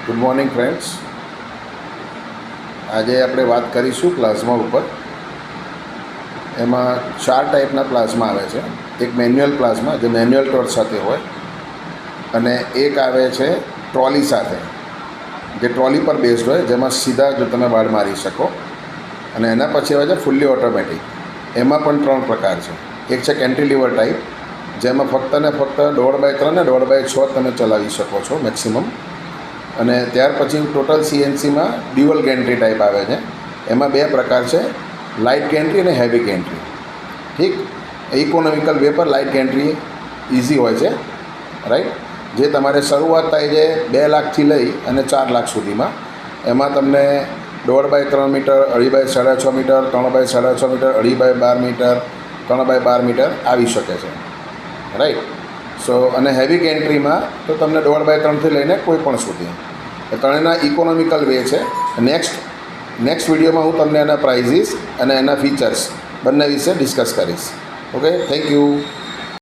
Good morning friends. આજે આપણે વાત કરીશું પ્લાઝમા ઉપર. એમાં 4 ટાઈપના પ્લાઝમા આવે છે. એક મેન્યુઅલ પ્લાઝમા જે મેન્યુઅલ ટોર્ચ સાથે હોય, અને એક આવે છે ટ્રોલી સાથે, જે ટ્રોલી પર બેઝડ હોય, જેમાં સીધા જો તમે વાળ મારી શકો. અને એના પછી આવે છે ફૂલ્લી ઓટોમેટિક. એમાં પણ 3 પ્રકાર છે. એક છે કેન્ટિલીવર ટાઈપ, જેમાં ફક્ત ને ફક્ત 1.5x3 ને 1.5x6 તમે ચલાવી શકો છો મેક્સિમમ. અને ત્યાર પછી ટોટલ CNCમાં ડ્યુઅલ ગેન્ટ્રી ટાઈપ આવે છે. એમાં 2 પ્રકાર છે, લાઇટ ગેન્ટ્રી અને હેવી ગેન્ટ્રી. ઠીક. ઇકોનોમિકલ વે પર લાઇટ ગેન્ટ્રી ઇઝી હોય છે, રાઈટ. જે તમારે શરૂઆત થાય છે 2 લાખથી લઈ અને 4 લાખ સુધીમાં. એમાં તમને 1.5x3 metre, 2.5x6.5 metre, 3.5x6.5 metre, 2.5x12 metre, 3x12 metre આવી શકે છે, રાઈટ. સો અને હેવી ગેન્ટ્રીમાં તો તમને 1.5x3થી લઈને કોઈ પણ સુધી. એ ત્રણેયના ઇકોનોમિકલ વે છે. નેક્સ્ટ વિડીયોમાં હું તમને એના પ્રાઇઝીસ અને એના ફીચર્સ બંને વિશે ડિસ્કસ કરીશ. Okay, thank you.